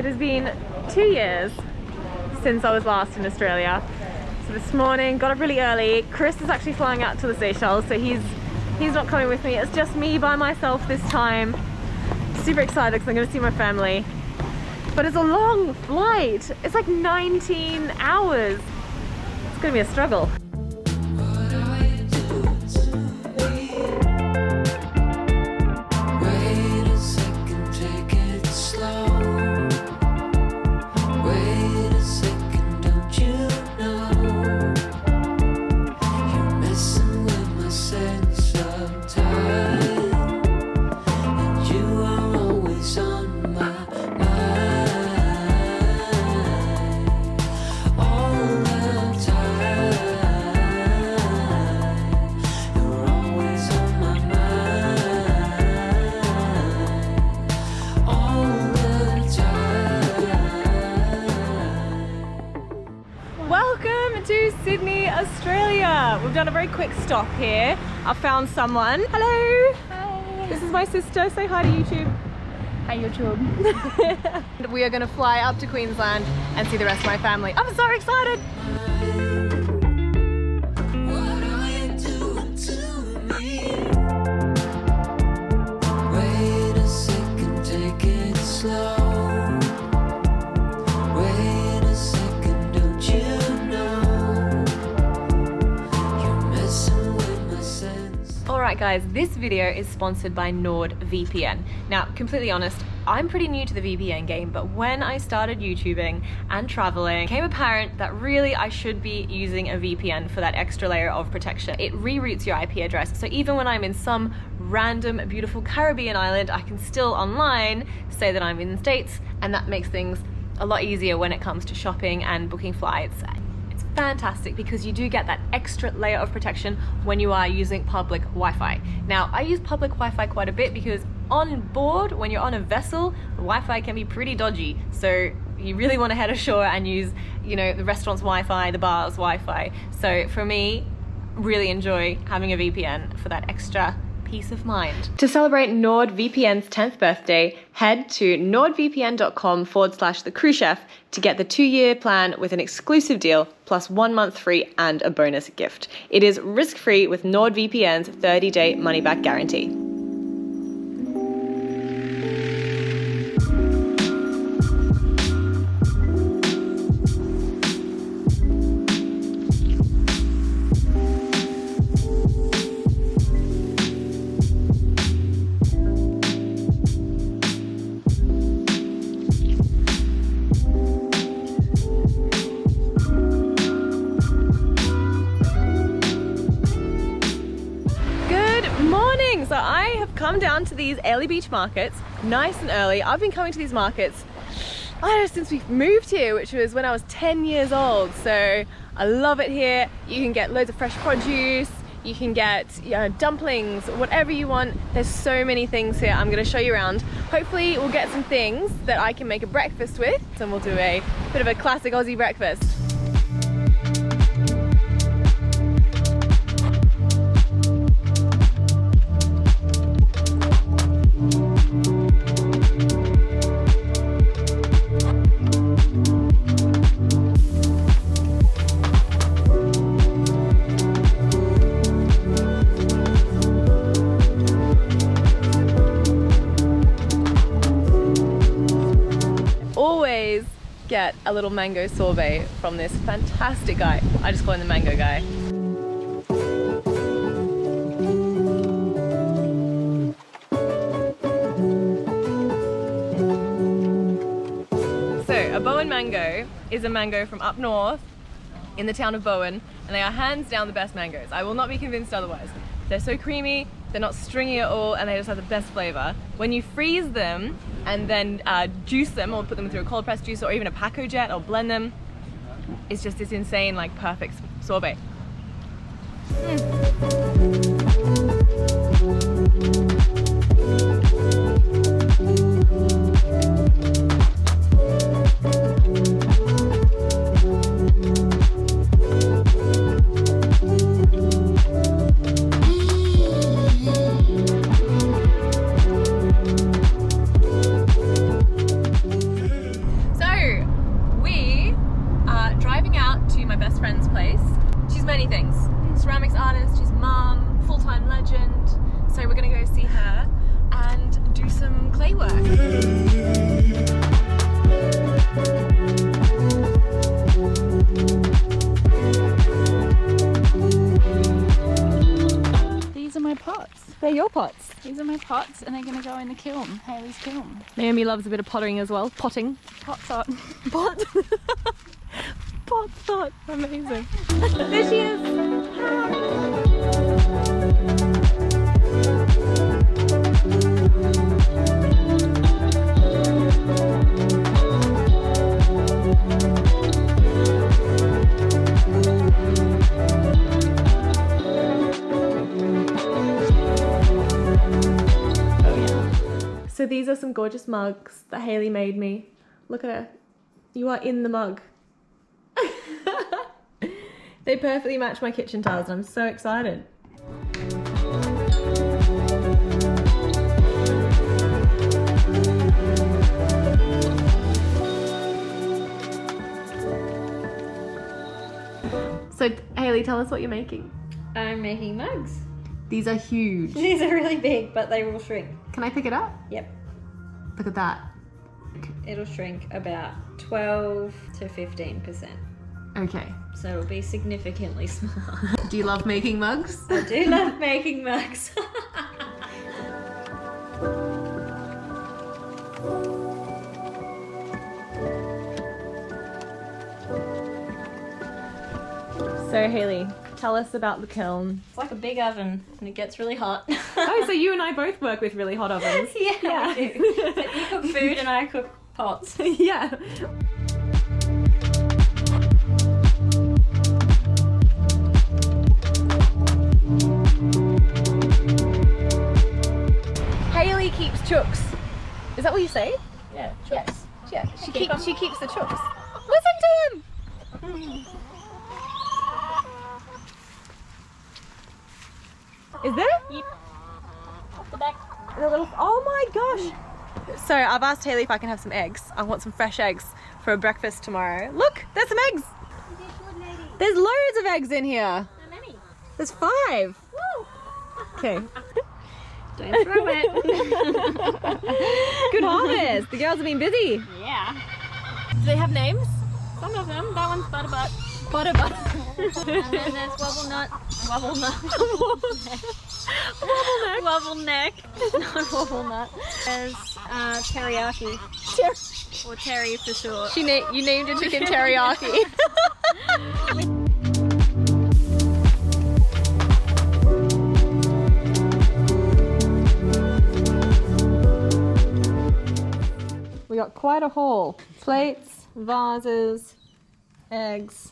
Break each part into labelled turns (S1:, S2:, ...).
S1: it has been 2 years since I was last in Australia. So this morning, got up really early. Chris is actually flying out to the Seychelles, so he's not coming with me. It's just me by myself this time. Super excited because I'm going to see my family. But it's a long flight. It's like 19 hours. It's going to be a struggle. Australia. We've done a very quick stop here. I found someone. Hello.
S2: Hi.
S1: This is my sister. Say hi to YouTube.
S2: Hi YouTube.
S1: We are going to fly up to Queensland and see the rest of my family. I'm so excited.
S3: What are you doing to me? Wait a second, take it slow.
S1: Alright guys, this video is sponsored by NordVPN. Now, completely honest, I'm pretty new to the VPN game, but when I started YouTubing and traveling, it became apparent that really I should be using a VPN for that extra layer of protection. It reroutes your IP address, so even when I'm in some random beautiful Caribbean island, I can still online say that I'm in the States, and that makes things a lot easier when it comes to shopping and booking flights. Fantastic, because you do get that extra layer of protection when you are using public Wi-Fi. Now, I use public Wi-Fi quite a bit because on board, when you're on a vessel, the Wi-Fi can be pretty dodgy. So you really want to head ashore and use, you know, the restaurant's Wi-Fi, the bar's Wi-Fi. So for me, really enjoy having a VPN for that extra peace of mind. To celebrate NordVPN's 10th birthday, head to nordvpn.com/thecruisechef to get the 2-year plan with an exclusive deal plus 1 month free and a bonus gift. It is risk-free with NordVPN's 30-day money-back guarantee. So I have come down to these Airlie Beach markets nice and early. I've been coming to these markets since we've moved here, which was when I was 10 years old. So I love it here. You can get loads of fresh produce. You can get dumplings, whatever you want. There's so many things here. I'm going to show you around. Hopefully we'll get some things that I can make a breakfast with. And we'll do a bit of a classic Aussie breakfast. Always get a little mango sorbet from this fantastic guy. I just call him the mango guy. So a Bowen mango is a mango from up north in the town of Bowen, and they are hands down the best mangoes. I will not be convinced otherwise. They're so creamy, they're not stringy at all, and they just have the best flavor. When you freeze them and then juice them, or put them through a cold press juicer or even a Paco jet, or blend them, it's just this insane, like, perfect sorbet. place. She's many things. Ceramics artist, she's mum, full-time legend. So we're gonna go see her and do some clay work.
S2: These are my pots.
S1: They're your pots.
S2: These are my pots and they're going to go in the kiln, Hayley's kiln.
S1: Naomi loves a bit of pottering as well. Potting.
S2: Pot tot.
S1: Pot. Pot tot. Amazing. There she is. So these are some gorgeous mugs that Hayley made me. Look at her. You are in the mug. They perfectly match my kitchen tiles and I'm so excited. So Hayley, tell us what you're making.
S4: I'm making mugs.
S1: These are huge.
S4: These are really big, but they will shrink.
S1: Can I pick it up?
S4: Yep.
S1: Look at that.
S4: It'll shrink about 12 to 15%.
S1: Okay.
S4: So it'll be significantly smaller.
S1: Do you love making mugs?
S4: I do love making mugs.
S1: So Hayley, tell us about the kiln.
S4: It's like a big oven and it gets really hot.
S1: Oh, so you and I both work with really hot ovens.
S4: Yeah, we do. So you cook food and I cook pots.
S1: Yeah. Hayley keeps chooks. Is that what you say?
S4: Yeah,
S1: Yes. Yeah. She
S4: Keep 'em.
S1: keeps the chooks. Listen to him. Is there?
S4: Yep. Off the back.
S1: The little, oh my gosh. So I've asked Hayley if I can have some eggs. I want some fresh eggs for a breakfast tomorrow. Look, there's some eggs. There's loads of eggs in here.
S4: How many?
S1: There's 5.
S4: Woo!
S1: Okay.
S4: Don't throw it.
S1: Good harvest. The girls have been busy.
S4: Yeah.
S1: Do they have names?
S4: Some of them. That one's butterbutt.
S1: Butterbutt.
S4: And then there's wobble nut. Wobble nut.
S1: Wobbleneck.
S4: Wobble neck. Not wobble nut. There's teriyaki. Or terry for short.
S1: You named your chicken teriyaki. We got quite a haul. Plates, vases, eggs.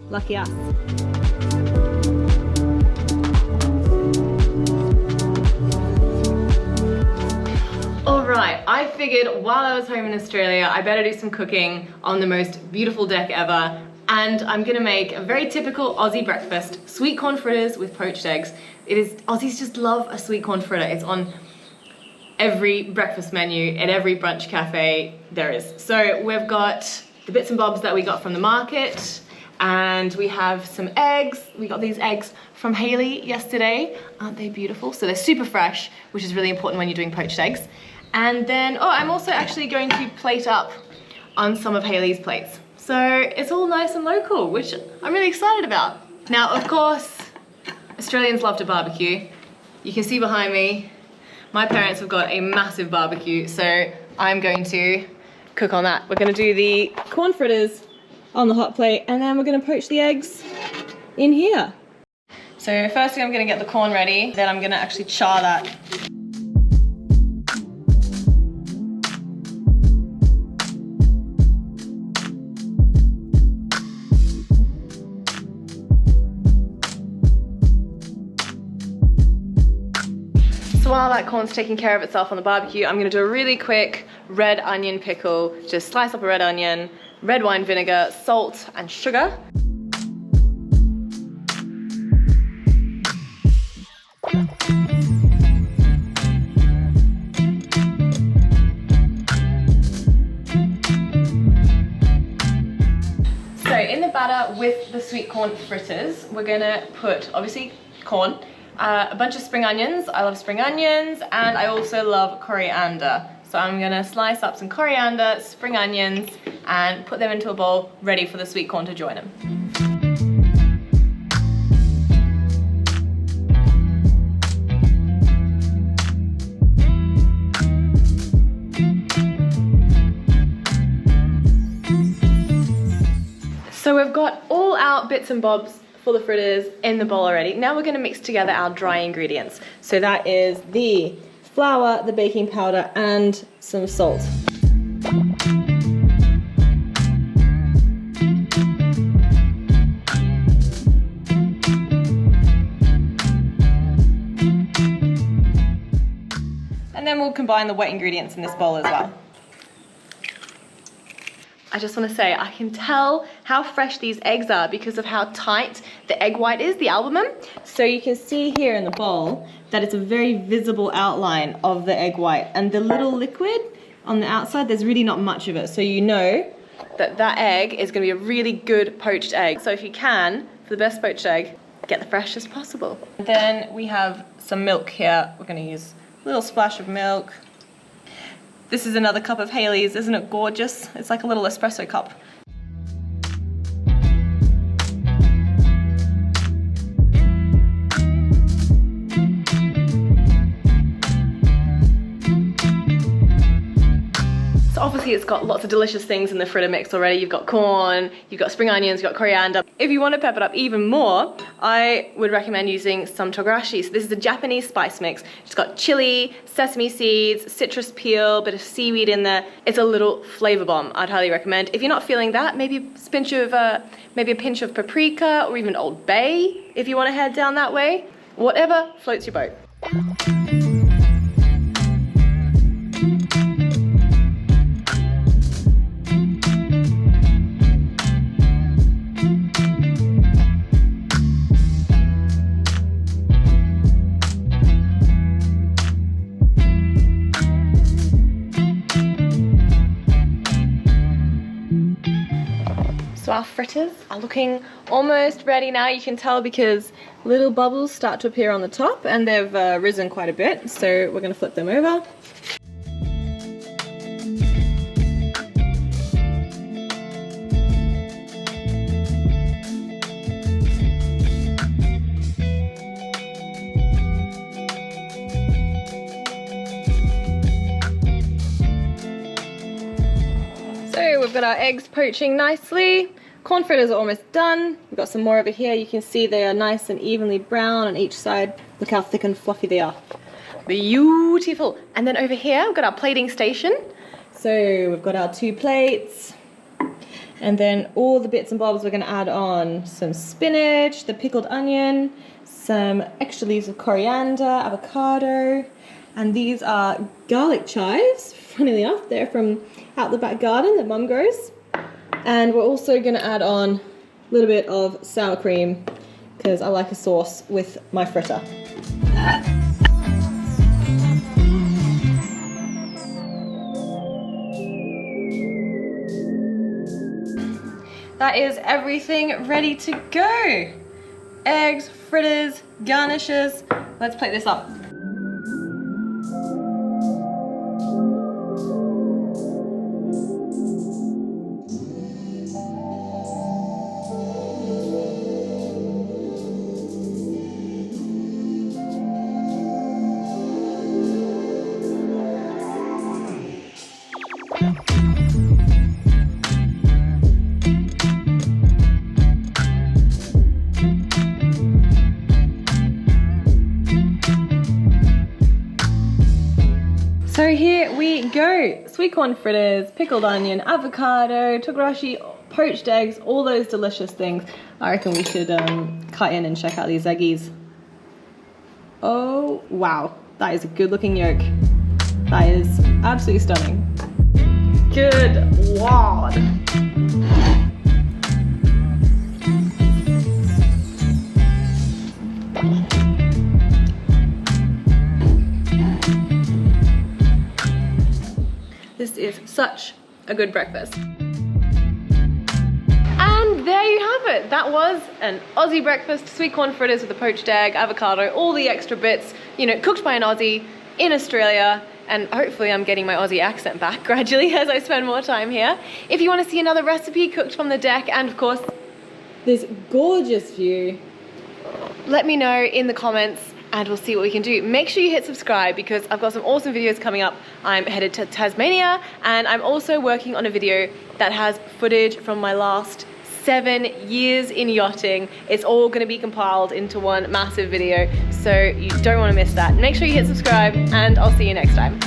S1: Lucky us. Alright, I figured while I was home in Australia, I better do some cooking on the most beautiful deck ever. And I'm gonna make a very typical Aussie breakfast, sweet corn fritters with poached eggs. Aussies just love a sweet corn fritter. It's on every breakfast menu at every brunch cafe there is. So we've got the bits and bobs that we got from the market, and we have some eggs. We got these eggs from Hayley yesterday. Aren't they beautiful? So they're super fresh, which is really important when you're doing poached eggs. And then, oh, I'm also actually going to plate up on some of Hayley's plates. So it's all nice and local, which I'm really excited about. Now, of course, Australians love to barbecue. You can see behind me, my parents have got a massive barbecue, so I'm going to cook on that. We're gonna do the corn fritters on the hot plate, and then we're gonna poach the eggs in here. So firstly, I'm gonna get the corn ready, then I'm gonna actually char that. So while that corn's taking care of itself on the barbecue, I'm gonna do a really quick red onion pickle. Just slice up a red onion, red wine vinegar, salt, and sugar. So in the batter with the Sweetcorn fritters, we're gonna put, obviously, corn, a bunch of spring onions. I love spring onions, and I also love coriander. So I'm gonna slice up some coriander, spring onions, and put them into a bowl, ready for the sweet corn to join them. So we've got all our bits and bobs for the fritters in the bowl already. Now we're gonna mix together our dry ingredients. So that is the flour, the baking powder, and some salt. And then we'll combine the wet ingredients in this bowl as well. I just want to say, I can tell how fresh these eggs are because of how tight the egg white is, the albumum. So you can see here in the bowl that it's a very visible outline of the egg white, and the little liquid on the outside, there's really not much of it. So you know that that egg is going to be a really good poached egg. So if you can, for the best poached egg, get the freshest possible. Then we have some milk here. We're going to use a little splash of milk. This is another cup of Haley's. Isn't it gorgeous? It's like a little espresso cup. So obviously it's got lots of delicious things in the fritter mix already. You've got corn, you've got spring onions, you've got coriander. If you want to pep it up even more, I would recommend using some Togarashi. So this is a Japanese spice mix. It's got chili, sesame seeds, citrus peel, bit of seaweed in there. It's a little flavor bomb. I'd highly recommend. If you're not feeling that, maybe a pinch of paprika or even Old Bay if you want to head down that way. Whatever floats your boat. So our fritters are looking almost ready now. You can tell because little bubbles start to appear on the top, and they've risen quite a bit. So we're going to flip them over. So we've got our eggs poaching nicely. Corn fritters are almost done. We've got some more over here. You can see they are nice and evenly brown on each side. Look how thick and fluffy they are. Beautiful. And then over here, we've got our plating station. So we've got our 2 plates. And then all the bits and bobs we're gonna add on some spinach, the pickled onion, some extra leaves of coriander, avocado, and these are garlic chives. Funnily enough, they're from out the back garden that Mum grows. And we're also going to add on a little bit of sour cream because I like a sauce with my fritter. That is everything ready to go. Eggs, fritters, garnishes. Let's plate this up. So here we go. Sweetcorn fritters, pickled onion, avocado, Togarashi, poached eggs, all those delicious things. I reckon we should cut in and check out these eggies. Oh, wow. That is a good looking yolk. That is absolutely stunning. Good lord. This is such a good breakfast. And there you have it. That was an Aussie breakfast, sweet corn fritters with a poached egg, avocado, all the extra bits, you know, cooked by an Aussie in Australia. And hopefully I'm getting my Aussie accent back gradually as I spend more time here. If you want to see another recipe cooked from the deck, and of course, this gorgeous view, let me know in the comments and we'll see what we can do. Make sure you hit subscribe because I've got some awesome videos coming up. I'm headed to Tasmania and I'm also working on a video that has footage from my last 7 years in yachting. It's all gonna be compiled into one massive video, so you don't wanna miss that. Make sure you hit subscribe and I'll see you next time.